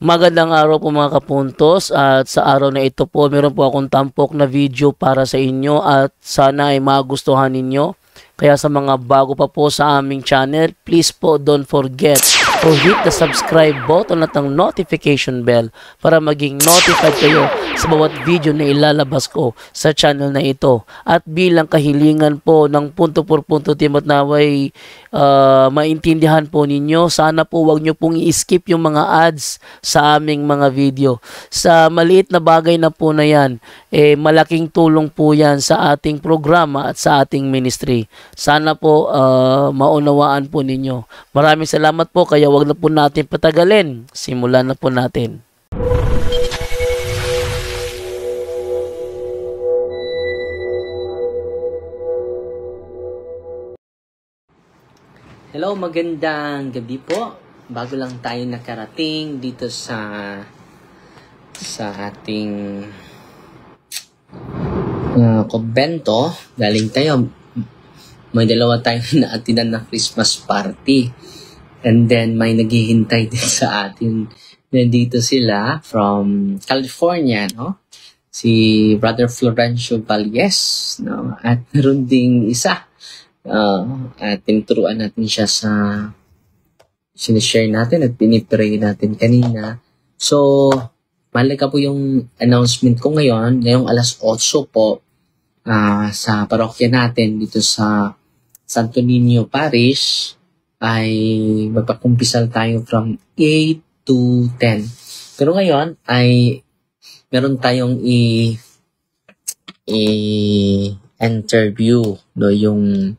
Magandang araw po mga kapuntos, at sa araw na ito po meron po akong tampok na video para sa inyo at sana ay magustuhan ninyo. Kaya sa mga bago pa po sa aming channel, please po don't forget to hit the subscribe button at ang notification bell para maging notified kayo sa bawat video na ilalabas ko sa channel na ito. At bilang kahilingan po ng punto por punto team at naway maintindihan po ninyo, sana po wag nyo pong i-skip yung mga ads sa aming mga video. Sa maliit na bagay na po na yan, malaking tulong po yan sa ating programa at sa ating ministry. Sana po maunawaan po ninyo. Maraming salamat po, kaya wag na po natin patagalin. Simulan na po natin. Hello, magandang gabi po. Bago lang tayo nakarating dito sa ating kumbento, galing tayo. May dalawa tayong naatinan na Christmas party. And then may naghihintay din sa atin. Nandito sila from California, no? Si Brother Florencio Valles, no? At meron ding isa. At tinuturuan natin siya sa sinishare natin at pinipray natin kanina. So, mahalaga po yung announcement ko ngayon, ngayong alas 8 po, sa parokya natin dito sa Santo Niño Parish, ay magpakumpisal tayo from 8 to 10. Pero ngayon ay meron tayong interview, no, yung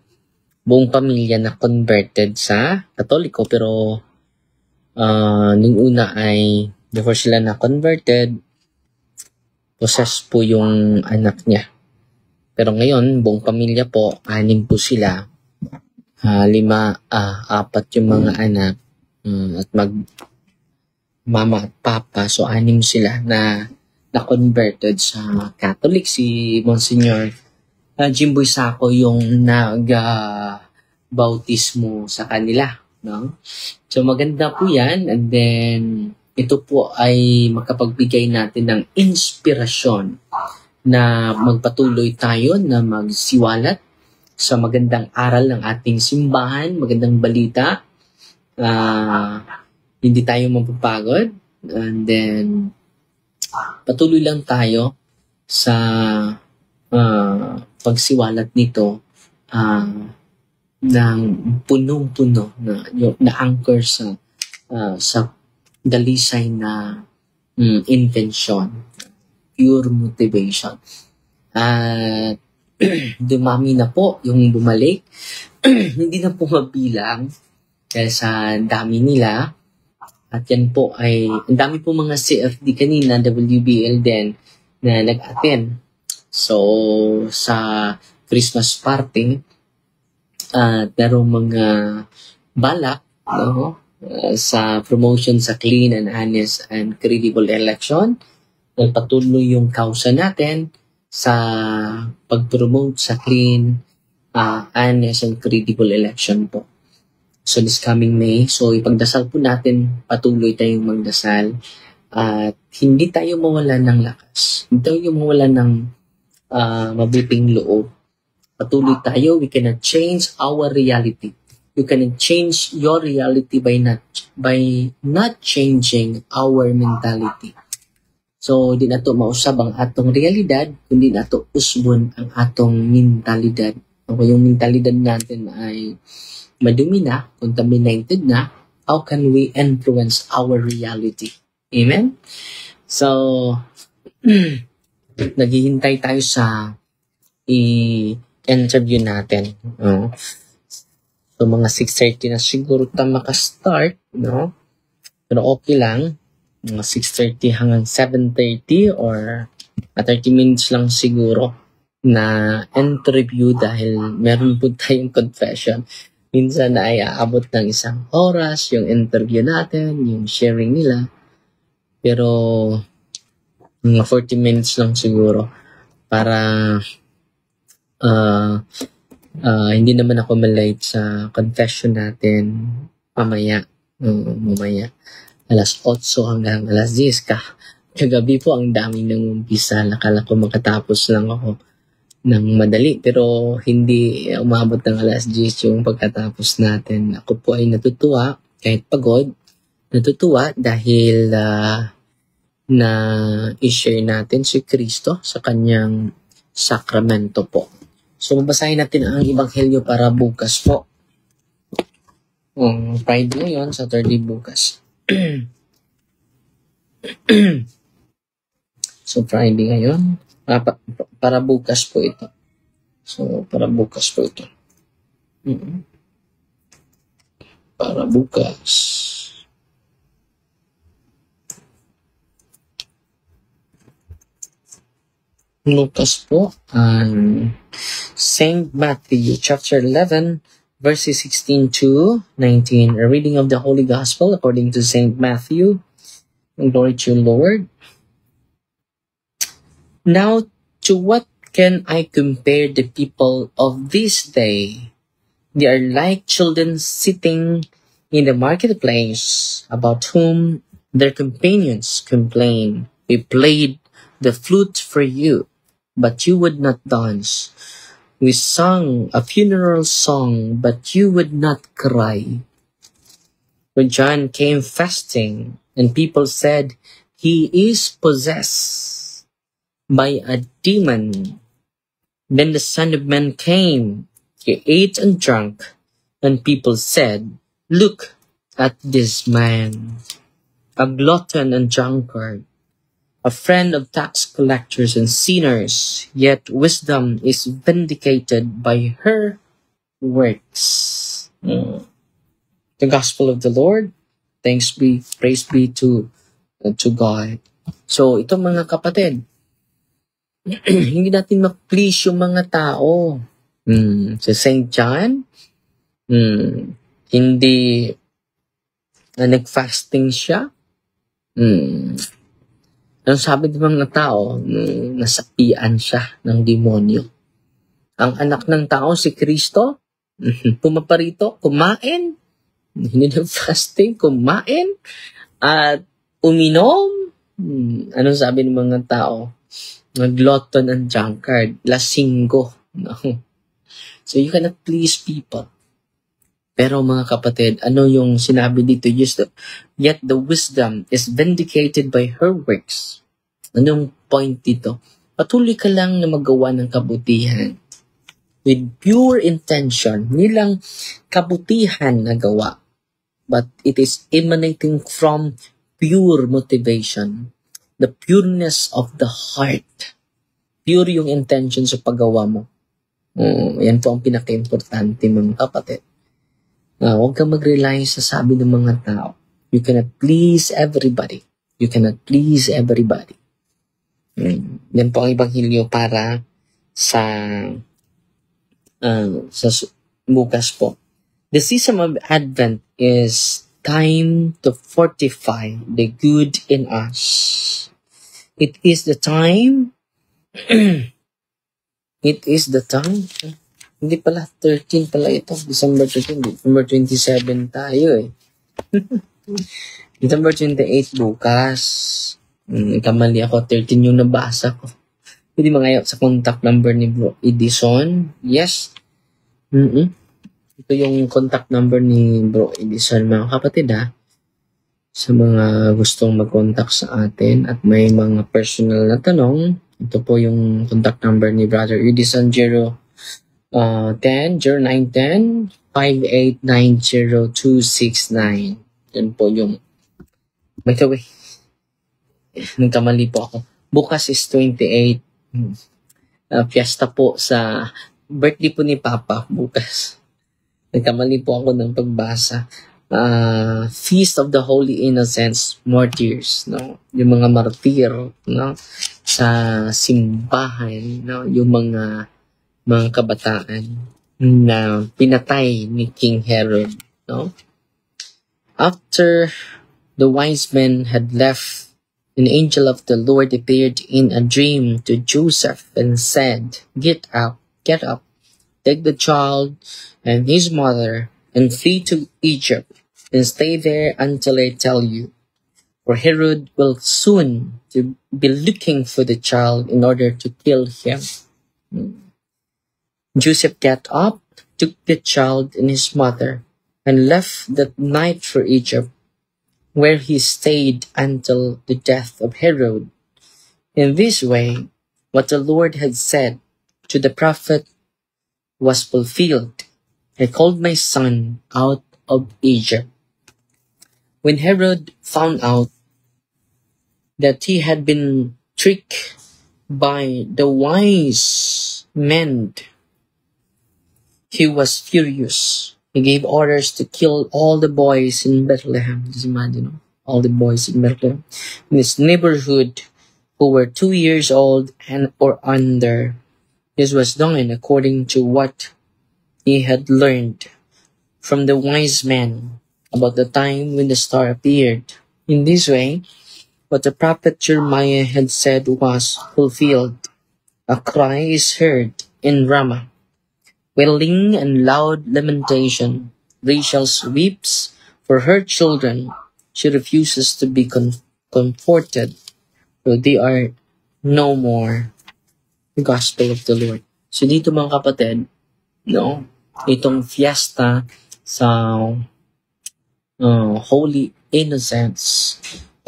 buong pamilya na converted sa Katoliko, pero nung una ay before sila na converted, possessed po yung anak niya. Pero ngayon, buong pamilya po, 6 po sila. 4 yung mga anak, at mama at papa, so 6 sila na converted sa Catholic. Si Monsignor Jimboy Sako yung nag-bautismo sa kanila, no? So maganda po yan, and then ito po ay makapagbigay natin ng inspirasyon na magpatuloy tayo na magsiwalat sa magandang aral ng ating simbahan, magandang balita. Hindi tayo mapapagod, and then patuloy lang tayo sa pagsiwalat nito ng punong-puno na anchor sa dalisay na intention, pure motivation. At dumami na po yung bumalik. Hindi na po mabilang dahil sa dami nila. At yan po ay, ang dami po mga CFD kanina, WBL din, na nag-attend. So, sa Christmas party, merong mga balak, no, sa promotion sa clean and honest and credible election. Nagpatuloy yung kausa natin sa pag-promote sa clean, honest and credible election po. So, this coming May, so ipagdasal po natin, patuloy tayong magdasal, at hindi tayo mawala ng lakas. Hindi tayo mawala ng mabuting loob. Patuloy tayo. We cannot change our reality. You cannot change your reality by not changing our mentality. So, di na to mausab ang atong realidad, kundi na to usbon ang atong mentalidad. Kung yung mentalidad natin ay madumi na, contaminated na, how can we influence our reality? Amen? So, naghihintay tayo sa i-interview natin. No? So, mga 6:30 na siguro tayo maka-start. No? Pero okay lang. Mga 6:30 hanggang 7:30 or 30 minutes lang siguro na interview dahil meron po tayong confession. Minsan na ay aabot ng 1 oras yung interview natin, yung sharing nila. Pero mga 40 minutes lang siguro para hindi naman ako malate sa confession natin mamaya. alas 8 hanggang alas 10 kagabi po ang daming nangumpisa. Nakala ko makatapos lang ako ng madali, pero hindi umabot ng alas 10 yung pagkatapos natin. Ako po ay natutuwa kahit pagod. Natutuwa dahil na i-share natin si Kristo sa kanyang sakramento po. So, babasahin natin ang Ebanghelyo para bukas po. Friday ngayon, Saturday bukas. So, Friday ngayon, para bukas po ito. So, para bukas po ito. Para bukas. Lucas po, St. Matthew chapter 11, verses 16 to 19. A reading of the Holy Gospel according to St. Matthew. Glory to you, Lord. Now, to what can I compare the people of this day? They are like children sitting in the marketplace, about whom their companions complain. We played the flute for you, but you would not dance. We sang a funeral song, but you would not cry. When John came fasting, and people said, he is possessed by a demon. Then the Son of Man came. He ate and drank, and people said, look at this man, a glutton and drunkard, a friend of tax collectors and sinners, yet wisdom is vindicated by her works. The Gospel of the Lord. Praise be to God. So, ito mga kapatid, hindi natin ma-please yung mga tao. Sa St. John, hindi nag-fasting siya. Ang sabi ng mga tao, nasapian siya ng demonyo. Ang anak ng tao, si Kristo, pumaparito, kumain, hindi nag-fasting, kumain, at uminom. Anong sabi ng mga tao? Glutton and drunkard, lasinggo. No? So you cannot please people. Pero mga kapatid, ano yung sinabi dito? Yet the wisdom is vindicated by her works. Anong point dito? Patuloy ka lang na magawa ng kabutihan. With pure intention, nilang kabutihan na gawa. But it is emanating from pure motivation. The pureness of the heart. Pure yung intention sa paggawa mo. Yan po ang pinaka-importante mga kapatid. Huwag kang mag-rely sa sabi ng mga tao. You cannot please everybody. You cannot please everybody. Yan po ang Ebanghelyo para sa bukas po. The season of Advent is time to fortify the good in us. It is the time. It is the time. Hindi pala, 13 pala ito. December 13. December 27 tayo eh. December 28 bukas. Kamali ako, 13 yung nabasa ko. Pwede mga sa contact number ni Bro Edison. Yes. Ito yung contact number ni Bro Edison, mga kapatid ha. Sa mga gustong mag-contact sa atin at may mga personal na tanong, ito po yung contact number ni Brother Edison 0910-5890-269. Yan po yung, by the way, nagkamali po ako. Bukas is 28. Fiesta po sa birthday po ni Papa bukas. Nagkamali po ako ng pagbasa. Feast of the Holy Innocents, Martyrs, no? Yung mga martir, no? Sa simbahan, no? Yung mga kabataan na pinatay ni King Herod, no? After the wise men had left, an angel of the Lord appeared in a dream to Joseph and said, get up, take the child and his mother and flee to Egypt and stay there until I tell you, for Herod will soon to be looking for the child in order to kill him. Joseph got up, took the child and his mother, and left that night for Egypt, where he stayed until the death of Herod. In this way, what the Lord had said to the prophet was fulfilled. I called my son out of Egypt. When Herod found out that he had been tricked by the wise men, he was furious. He gave orders to kill all the boys in Bethlehem. Just imagine, all the boys in Bethlehem, in this neighborhood, who were 2 years old and or under. This was done according to what he had learned from the wise men about the time when the star appeared. In this way, what the prophet Jeremiah had said was fulfilled. A cry is heard in Ramah, wailing and loud lamentation. Rachel weeps for her children. She refuses to be comforted, for they are no more. The Gospel of the Lord. So dito mga kapatid, itong fiesta sa Holy Innocents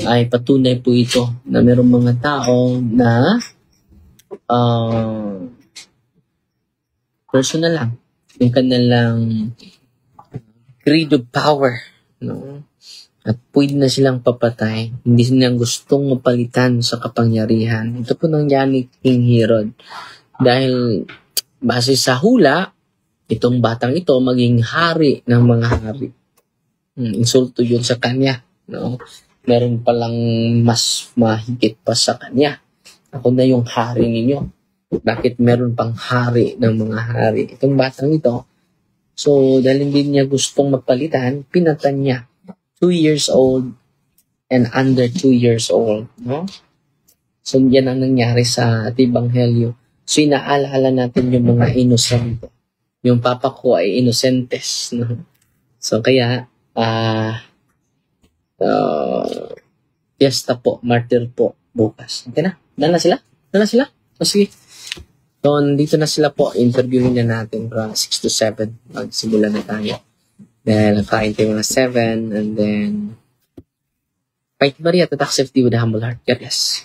ay patunay po ito na mayroong mga tao na personal lang yung kanilang greed of power, at pwede na silang papatay, hindi silang gustong mapalitan sa kapangyarihan. Ito po nangyari King Herod dahil base sa hula, itong batang ito maging hari ng mga hari. Insulto yun sa kanya, meron palang mas mahigit pa sa kanya. Ako na yung hari ninyo. Bakit meron pang hari ng mga hari? Itong batang ito, so dahil hindi niya gustong mapalitan, pinatan niya. 2 years old and under 2 years old. So yan ang nangyari sa Ebanghelyo. So inaalala natin yung mga inosente. Yung papa ko ay inosentes. So kaya, fiesta po, martyr po, bukas. Okay na? Dala sila? So sige. So dito na sila po. Interviewin na natin from 6 to 7. Magsimula na tayo. Then, kain tayo mga 7. And then, Fight Maria to accept you with a humble heart. God bless.